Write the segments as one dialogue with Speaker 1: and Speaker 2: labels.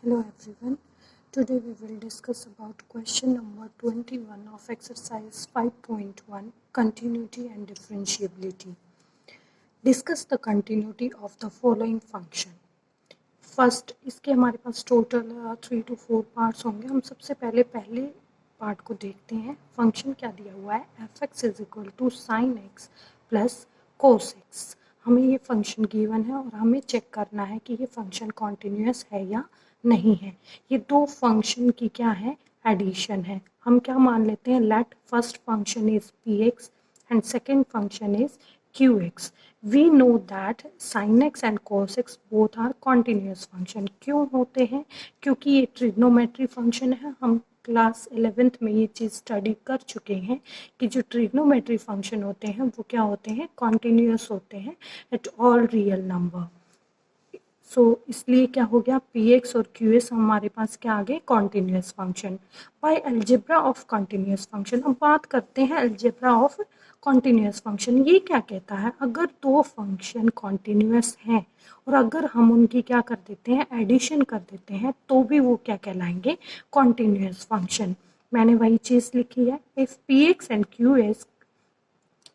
Speaker 1: Hello everyone. Today we will discuss about question number 21 of exercise 5.1 continuity and differentiability. Discuss the continuity of the following function. First इसके हमारे पास total 3 to 4 parts होंगे. हम सबसे पहले part को देखते हैं. फंक्शन क्या दिया हुआ है, f x is equal to sine x plus cos x. हमें ये फंक्शन गिवन है और हमें चेक करना है कि ये फंक्शन कॉन्टिन्यूस है या नहीं है. ये दो फंक्शन की क्या है, एडिशन है. हम क्या मान लेते हैं, let first function is P x and second function is qx. We know that sin x and cos x both are continuous function. क्यों होते हैं, क्योंकि ये ट्रिग्नोमेट्री फंक्शन है. हम क्लास 11th में ये चीज़ स्टडी कर चुके हैं कि जो ट्रिग्नोमेट्री फंक्शन होते हैं वो क्या होते हैं, कॉन्टिन्यूस होते हैं एट ऑल रियल नंबर. इसलिए क्या हो गया, पी एक्स और क्यू एस हमारे पास क्या आ गए, continuous function. By algebra of continuous function. अब बात करते हैं अलजेब्रा ऑफ कॉन्टिन्यूस फंक्शन. ये क्या कहता है, अगर दो फंक्शन कॉन्टिन्यूस हैं और अगर हम उनकी क्या कर देते हैं, एडिशन कर देते हैं, तो भी वो क्या कहलाएंगे, कॉन्टिन्यूस फंक्शन. मैंने वही चीज़ लिखी है. If P x and Q S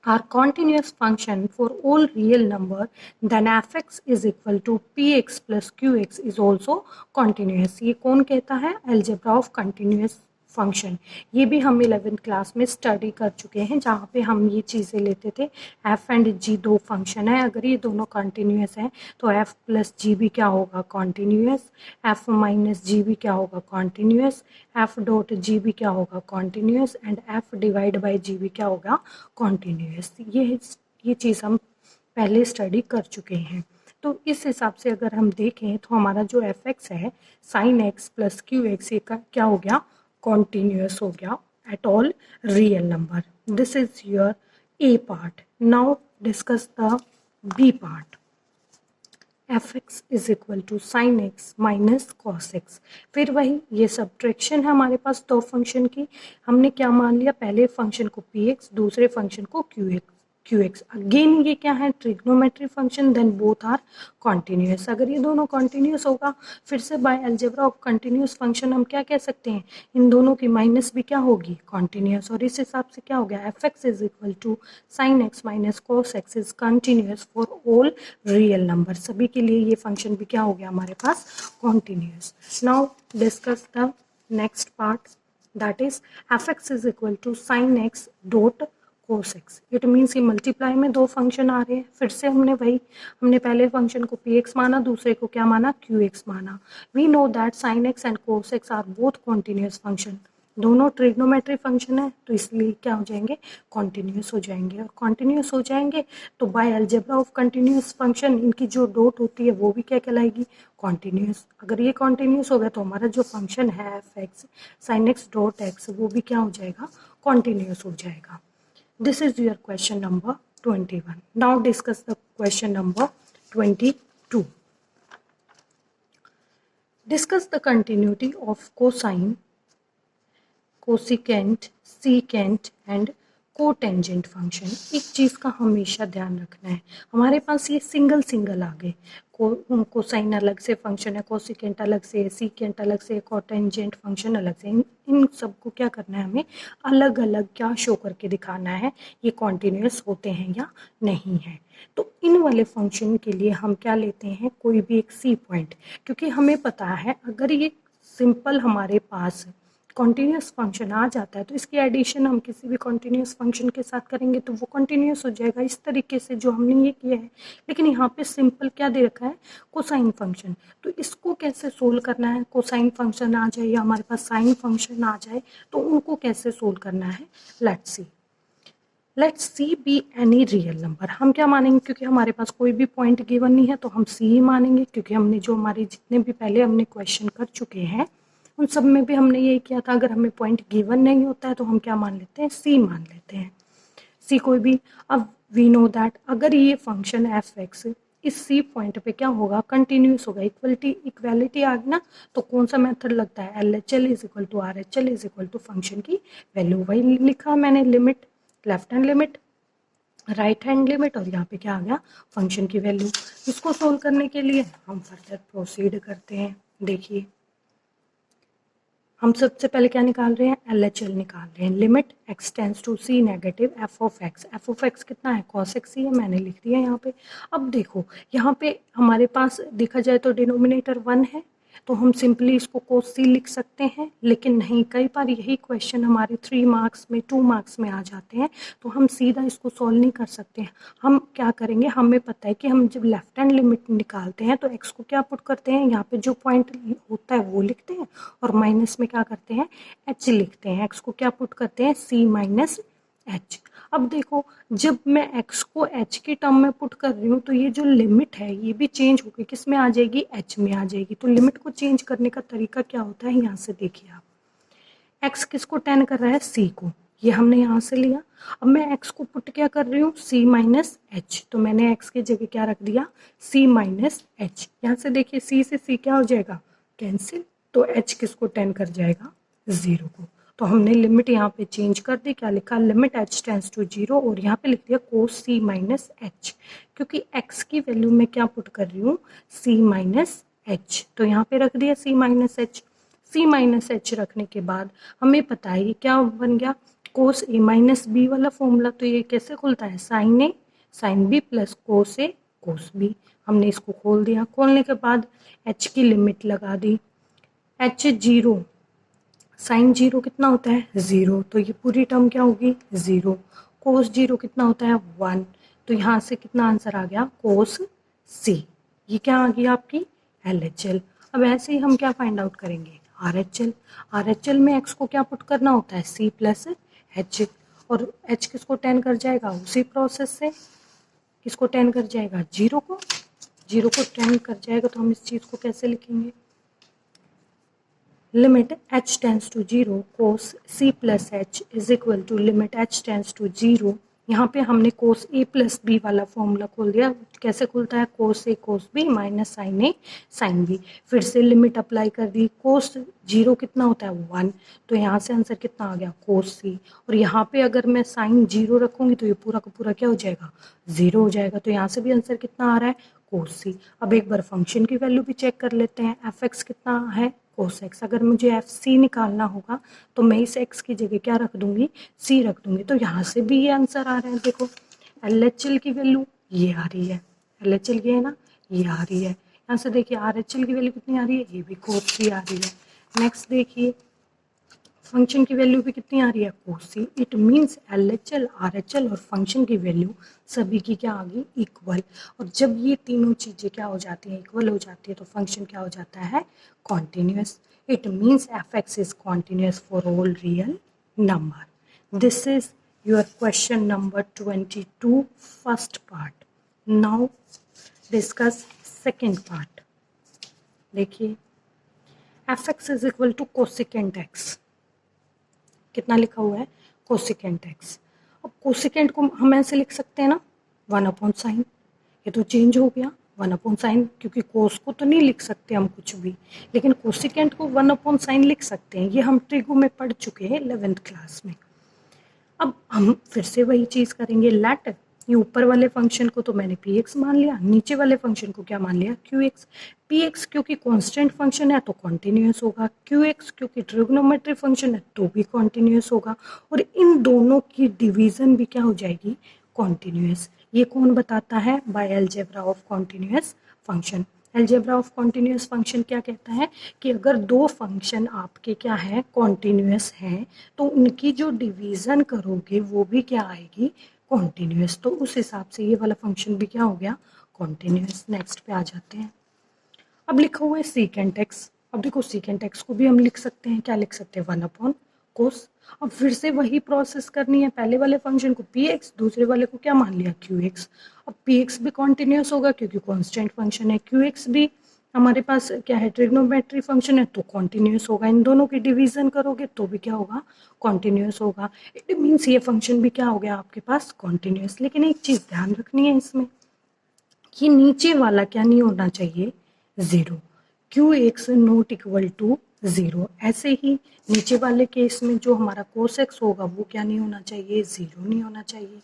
Speaker 1: are continuous function for all real number, then fx is equal to px plus qx is also continuous. ये कौन कहता है, algebra of continuous फंक्शन. ये भी हम 11th क्लास में स्टडी कर चुके हैं, जहाँ पे हम ये चीज़ें लेते थे. f एंड g दो फंक्शन है, अगर ये दोनों कंटिन्यूस हैं तो f प्लस जी भी क्या होगा, कॉन्टिन्यूस. f माइनस जी भी क्या होगा, कॉन्टिन्यूस. f डॉट जी भी क्या होगा, continuous. And f divide by G भी क्या होगा, कॉन्टिन्यूस. ये चीज़ हम पहले स्टडी कर चुके हैं. तो इस हिसाब से अगर हम देखें तो हमारा जो एफ एक्स है, sign x plus Q x, ये का क्या हो गया, continuous हो गया at all real number. This is your A part. Now discuss the B part. fx is equal to sin x minus cos x. फिर वही ये सब्ट्रैक्शन है हमारे पास दो फंक्शन की. हमने क्या मान लिया, पहले फंक्शन को px, दूसरे फंक्शन को qx. अगेन ये क्या है, trigonometry function, then both are continuous. अगर ये दोनों कॉन्टिन्यूस होगा, फिर से by algebra of continuous function हम क्या कह सकते हैं, इन दोनों की माइनस भी क्या होगी, कॉन्टिन्यूस. और इस हिसाब से क्या हो गया, f x is equal to sine x minus cos x is continuous for all real number. सभी के लिए ये फंक्शन भी क्या हो गया हमारे पास, continuous. Now discuss the next part, that is F x is equal to sine X dot cos x. It means ये मल्टीप्लाई में दो फंक्शन आ रहे हैं. फिर से हमने पहले फंक्शन को px माना, दूसरे को क्या माना, qx माना. We know that sin x and cos x are both continuous function. दोनों ट्रिग्नोमेट्री फंक्शन है, तो इसलिए क्या हो जाएंगे, कॉन्टिन्यूस हो जाएंगे. और कॉन्टिन्यूस हो जाएंगे तो by algebra of continuous function इनकी जो डॉट होती है वो भी क्या कहलाएगी, कॉन्टिन्यूस. अगर ये कॉन्टिन्यूस हो गया तो हमारा जो फंक्शन है f x sign X dot x, वो भी क्या हो जाएगा, कॉन्टिन्यूस हो जाएगा. This is your question number 21. Now discuss the question number 22. Discuss the continuity of cosine, cosecant, secant and cotangent function. एक चीज़ का हमेशा ध्यान रखना है, हमारे पास ये सिंगल आ गए. कोसाइन अलग से फंक्शन है, कोसिकेंट अलग से, सीकेंट अलग से, कोटेंजेंट फंक्शन अलग से. इन सबको क्या करना है, हमें अलग अलग क्या शो करके दिखाना है, ये कॉन्टिन्यूस होते हैं या नहीं है. तो इन वाले फंक्शन के लिए हम क्या लेते हैं, कोई भी एक सी पॉइंट, क्योंकि हमें पता है अगर ये सिंपल हमारे पास कॉन्टिन्यूस फंक्शन आ जाता है तो इसकी एडिशन हम किसी भी कॉन्टिन्यूस फंक्शन के साथ करेंगे तो वो कॉन्टिन्यूस हो जाएगा, इस तरीके से जो हमने ये किया है. लेकिन यहाँ पे सिंपल क्या दे रखा है, कोसाइन फंक्शन. तो इसको कैसे सोल्व करना है, कोसाइन फंक्शन आ जाए या हमारे पास साइन फंक्शन आ जाए, तो उनको कैसे सोल्व करना है, let's c be any real number. हम क्या मानेंगे, क्योंकि हमारे पास कोई भी पॉइंट गिवन नहीं है तो हम सी ही मानेंगे, क्योंकि हमने जो हमारे जितने भी पहले हमने क्वेश्चन कर चुके हैं उन सब में भी हमने यही किया था. अगर हमें पॉइंट गिवन नहीं होता है तो हम क्या मान लेते हैं, सी मान लेते हैं, सी कोई भी. अब वी नो दैट अगर ये फंक्शन एफ एक्स इस सी पॉइंट पे क्या होगा, कंटिन्यूस होगा. इक्वालिटी आ गई ना, तो कौन सा मेथड लगता है, L H L is equal to R H L is equal to function की वैल्यू. वही लिखा मैंने, limit left hand limit, right hand limit, और यहाँ पे क्या आ गया, फंक्शन की वैल्यू. इसको सोल्व करने के लिए हम फर्दर प्रोसीड करते हैं. देखिए हम सबसे पहले क्या निकाल रहे हैं, LHL निकाल रहे हैं। Limit x tends to c negative f of x कितना है, cos x ही है, मैंने लिख दिया यहाँ पे। अब देखो यहाँ पे हमारे पास देखा जाए तो डिनोमिनेटर 1 है, तो हम सिंपली इसको cos c लिख सकते हैं, लेकिन नहीं, कई बार यही क्वेश्चन हमारे 3 मार्क्स में 2 मार्क्स में आ जाते हैं, तो हम सीधा इसको सॉल्व नहीं कर सकते हैं। हम क्या करेंगे, हमें पता है कि हम जब लेफ्ट हैंड लिमिट निकालते हैं तो x को क्या पुट करते हैं, यहाँ पे जो पॉइंट होता है वो लिखते हैं, और माइनस में क्या करते हैं, h लिखते हैं। x को क्या पुट करते हैं, c माइनस h। अब देखो जब मैं x को h के टर्म में पुट कर रही हूँ तो ये जो लिमिट है ये भी चेंज होकर किस में आ जाएगी, h में आ जाएगी। तो लिमिट को चेंज करने का तरीका क्या होता है, यहाँ से देखिए आप, x किसको टेन कर रहा है, c को, ये हमने यहाँ से लिया। अब मैं x को पुट क्या कर रही हूँ, c माइनस h, तो मैंने x की जगह क्या रख दिया, c माइनस h। यहाँ से देखिए c से c क्या हो जाएगा, कैंसिल, तो h किसको टेन कर जाएगा, 0 को। तो हमने लिमिट यहाँ पे चेंज कर दी, क्या लिखा, लिमिट h टेंस टू 0, और यहाँ पे लिख दिया cos c माइनस h, क्योंकि x की वैल्यू में क्या पुट कर रही हूँ, c माइनस h, तो यहाँ पे रख दिया c minus h। c minus h रखने के बाद हमें पता है ये क्या बन गया, cos a माइनस b वाला फॉर्मूला। तो ये कैसे खुलता है, sin a sin b plus cos a cos b। हमने इसको खोल दिया, खोलने के बाद h की लिमिट लगा दी, h 0 साइन 0 कितना होता है, 0, तो ये पूरी टर्म क्या होगी, 0। कोस 0 कितना होता है, 1, तो यहाँ से कितना आंसर आ गया, कोस c। ये क्या आ गई आपकी LHL। अब ऐसे ही हम क्या फाइंड आउट करेंगे, RHL। RHL में x को क्या पुट करना होता है, c प्लस h, और h किसको टेन कर जाएगा, उसी प्रोसेस से किसको टेन कर जाएगा, 0 को, 0 को टेन कर जाएगा। तो हम इस चीज़ को कैसे लिखेंगे, limit h tends to 0 cos c plus h is equal to limit h tends to 0। यहाँ पे हमने cos a प्लस b वाला फॉर्मूला खोल दिया, कैसे खुलता है, cos a cos b minus sin a sin b। फिर से लिमिट अप्लाई कर दी, cos 0 कितना होता है, 1, तो यहाँ से आंसर कितना आ गया, cos c। और यहाँ पे अगर मैं sin 0 रखूँगी तो ये पूरा का पूरा क्या हो जाएगा, 0 हो जाएगा। तो यहाँ से भी आंसर कितना आ रहा है, cos c। अब एक बार फंक्शन की वैल्यू भी चेक कर लेते हैं, f(x) कितना है, cos x। अगर मुझे FC निकालना होगा तो मैं इस x की जगह क्या रख दूंगी, c रख दूंगी। तो यहाँ से भी ये आंसर आ रहा है, देखो LHL की वैल्यू ये आ रही है, LHL ये है ना, ये आ रही है। यहाँ से देखिए RHL की वैल्यू कितनी आ रही है, ये भी cos c आ रही है। नेक्स्ट देखिए फंक्शन की वैल्यू भी कितनी आ रही है, cos c। It means LHL, RHL और फंक्शन की वैल्यू सभी की क्या आ गई, इक्वल। और जब ये तीनों चीज़ें क्या हो जाती हैं, इक्वल हो जाती है, तो फंक्शन क्या हो जाता है, continuous. It means f(x) is continuous for all real number. This is your question number 22 first part. Now discuss second part. देखिए f(x) is equal to cosecant x, कितना लिखा हुआ है, कोसिकेंट x। अब कोसिकेंट को हम ऐसे लिख सकते हैं ना, 1/sin, ये तो चेंज हो गया 1/sin, क्योंकि कोस को तो नहीं लिख सकते हम कुछ भी, लेकिन कोसिकेंट को 1/sin लिख सकते हैं। ये हम ट्रिगो में पढ़ चुके हैं 11th क्लास में। अब हम फिर से वही चीज़ करेंगे, लेट ये ऊपर वाले फंक्शन को तो मैंने px मान लिया, नीचे वाले फंक्शन को क्या मान लिया, qx। px क्योंकि कांस्टेंट फंक्शन है तो कॉन्टिन्यूस होगा, qx क्योंकि ट्रिग्नोमेट्री फंक्शन है तो भी कॉन्टिन्यूस होगा, और इन दोनों की डिवीजन भी क्या हो जाएगी, कॉन्टिन्यूस। ये कौन बताता है, by algebra of continuous function. Algebra of continuous function क्या कहता है कि अगर दो फंक्शन आपके क्या है, कॉन्टिन्यूस हैं, तो उनकी जो डिवीज़न करोगे वो भी क्या आएगी, कॉन्टिन्यूस। तो उस हिसाब से ये वाला फंक्शन भी क्या हो गया, कॉन्टिन्यूस। नेक्स्ट पे आ जाते हैं। अब लिखा हुआ है सीकेंट एक्स। अब देखो सीकेंट एक्स को भी हम लिख सकते हैं, क्या लिख सकते हैं, 1/cos। अब फिर से वही प्रोसेस करनी है, पहले वाले फंक्शन को px, दूसरे वाले को क्या मान लिया, qx। अब px भी कॉन्टिन्यूस होगा क्योंकि कांस्टेंट फंक्शन है, qx भी हमारे पास क्या है, ट्रिग्नोमेट्री फंक्शन है तो कॉन्टिन्यूस होगा। इन दोनों की डिवीजन करोगे तो भी क्या होगा, कॉन्टिन्यूस होगा। इट मीन्स ये फंक्शन भी क्या हो गया आपके पास, कॉन्टिन्यूस। लेकिन एक चीज़ ध्यान रखनी है इसमें, कि नीचे वाला क्या नहीं होना चाहिए, 0। qx not equal to 0। ऐसे ही नीचे वाले केस में जो हमारा cos x होगा वो क्या नहीं होना चाहिए, 0 नहीं होना चाहिए।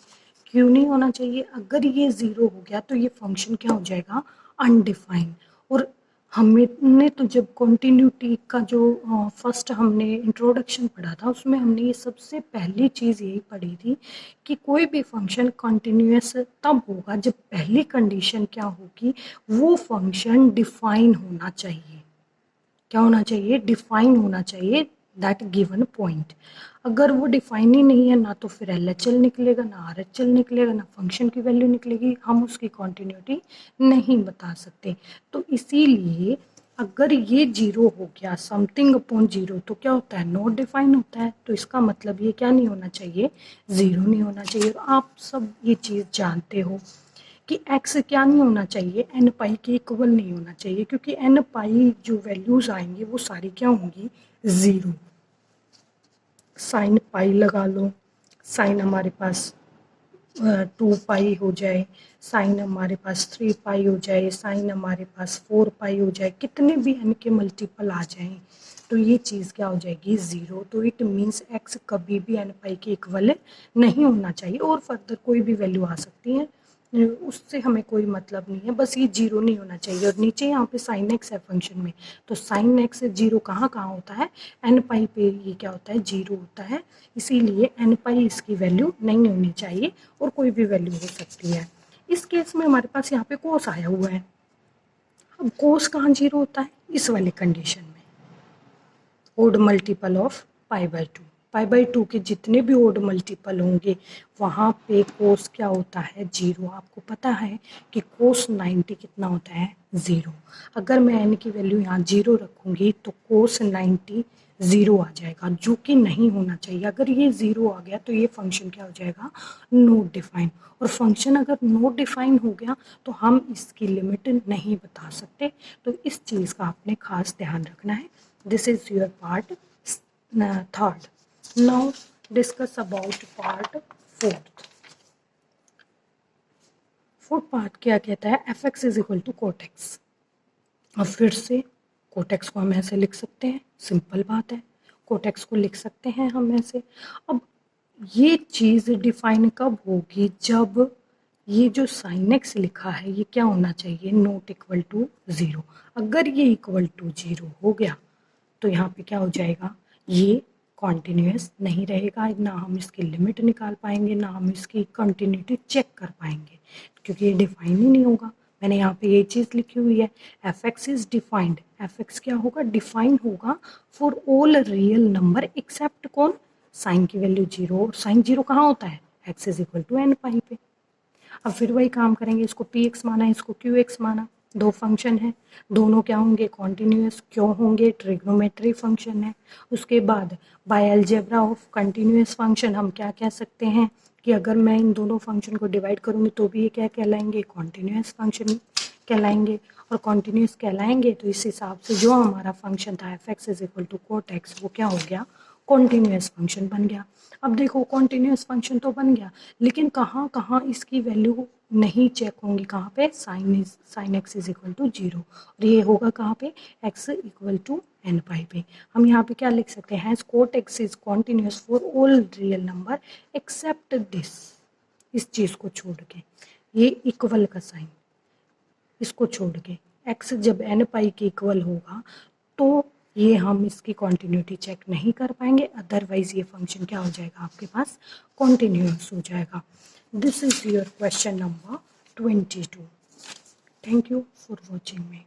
Speaker 1: क्यों नहीं होना चाहिए, अगर ये 0 हो गया तो ये फंक्शन क्या हो जाएगा, अनडिफाइंड। और हमने तो जब कॉन्टिन्यूटी का जो फर्स्ट हमने इंट्रोडक्शन पढ़ा था उसमें हमने ये सबसे पहली चीज़ यही पढ़ी थी कि कोई भी फंक्शन कॉन्टिन्यूस तब होगा जब पहली कंडीशन क्या होगी, वो फंक्शन डिफाइन होना चाहिए। क्या होना चाहिए? डिफाइन होना चाहिए दैट गिवन पॉइंट। अगर वो डिफाइन ही नहीं है, ना तो फिर LHL निकलेगा, ना RHL निकलेगा, ना फंक्शन की वैल्यू निकलेगी, हम उसकी कॉन्टिन्यूटी नहीं बता सकते। तो इसीलिए अगर ये जीरो हो गया, समथिंग अपॉन जीरो, तो क्या होता है? नॉट डिफाइन होता है। तो इसका मतलब ये क्या नहीं होना चाहिए? ज़ीरो नहीं होना चाहिए। और आप सब ये चीज़ जानते हो कि x क्या नहीं होना चाहिए? n पाई के इक्वल नहीं होना चाहिए, क्योंकि n पाई जो वैल्यूज़ आएंगी वो सारी क्या होंगी? ज़ीरो। साइन पाई लगा लो, साइन हमारे पास 2 पाई हो जाए, साइन हमारे पास 3 पाई हो जाए, साइन हमारे पास 4 पाई हो जाए, कितने भी n के मल्टीपल आ जाएं तो ये चीज़ क्या हो जाएगी? ज़ीरो। तो इट मीन्स x कभी भी n पाई के इक्वल नहीं होना चाहिए। और फर्दर कोई भी वैल्यू आ सकती है, उससे हमें कोई मतलब नहीं है, बस ये जीरो नहीं होना चाहिए। और नीचे यहाँ पे साइन एक्स है फंक्शन में, तो साइन एक्स जीरो कहाँ कहाँ होता है? n पाई पे ये क्या होता है? जीरो होता है। इसीलिए n पाई इसकी वैल्यू नहीं होनी चाहिए, और कोई भी वैल्यू हो सकती है। इस केस में हमारे पास यहाँ पे कोस आया हुआ है। अब कोस कहाँ जीरो होता है? इस वाले कंडीशन में, ओड मल्टीपल ऑफ π/2। π/2 के जितने भी ओड मल्टीपल होंगे वहाँ पे कोस क्या होता है? जीरो। आपको पता है कि कोस 90 कितना होता है? ज़ीरो। अगर मैं n की वैल्यू यहाँ जीरो रखूँगी तो कोस 90 ज़ीरो आ जाएगा, जो कि नहीं होना चाहिए। अगर ये ज़ीरो आ गया तो ये फंक्शन क्या हो जाएगा? Not define. और फंक्शन अगर नॉट डिफाइन हो गया तो हम इसकी लिमिट नहीं बता सकते। तो इस चीज़ का आपने खास ध्यान रखना है। This is your part third. Now discuss about part fourth. Fourth part क्या कहता है? fx is equal to cot x. अब फिर से कोटेक्स को हम ऐसे लिख सकते हैं, सिंपल बात है, कोटेक्स को लिख सकते हैं हम ऐसे। अब ये चीज़ डिफाइन कब होगी? जब ये जो साइन एक्स लिखा है ये क्या होना चाहिए? Not equal to zero. अगर ये इक्वल टू ज़ीरो हो गया तो यहाँ पे क्या हो जाएगा? ये कॉन्टिन्यूस नहीं रहेगा, ना हम इसकी लिमिट निकाल पाएंगे, ना हम इसकी कंटिन्यूटी चेक कर पाएंगे, क्योंकि ये डिफाइन ही नहीं होगा। मैंने यहाँ पे ये चीज़ लिखी हुई है, fx इज डिफाइंड। fx क्या होगा? डिफाइन होगा for all real number except कौन? साइन की वैल्यू जीरो। और साइन जीरो कहाँ होता है? x is equal to n pi पे। अब फिर वही काम करेंगे, इसको px माना, इसको qx माना। दो फंक्शन है, दोनों क्या होंगे? कॉन्टिन्यूस। क्यों होंगे? ट्रिग्नोमेट्री फंक्शन है। उसके बाद by algebra of continuous function हम क्या कह सकते हैं कि अगर मैं इन दोनों फंक्शन को डिवाइड करूँगी तो भी ये क्या कहलाएंगे? कॉन्टिन्यूस फंक्शन कहलाएंगे। और कॉन्टिन्यूस कहलाएंगे तो इस हिसाब से जो हमारा फंक्शन था fx is equal to cot x, वो क्या हो गया? कॉन्टिन्यूस फंक्शन बन गया। अब देखो कॉन्टिन्यूस फंक्शन तो बन गया, लेकिन कहाँ कहाँ इसकी वैल्यू नहीं चेक होंगी? कहाँ पे? Sine x is equal to zero. और ये होगा कहाँ पे? X equal to n pi पे। हम यहाँ पे क्या लिख सकते हैं? Cot x is continuous for all real number except this. इस चीज़ को छोड़ के, ये इक्वल का साइन, इसको छोड़ के x जब n पाई के इक्वल होगा तो ये हम इसकी कॉन्टिन्यूटी चेक नहीं कर पाएंगे, अदरवाइज ये फंक्शन क्या हो जाएगा? आपके पास कॉन्टिन्यूस हो जाएगा। This is your question number 22। Thank you for watching me.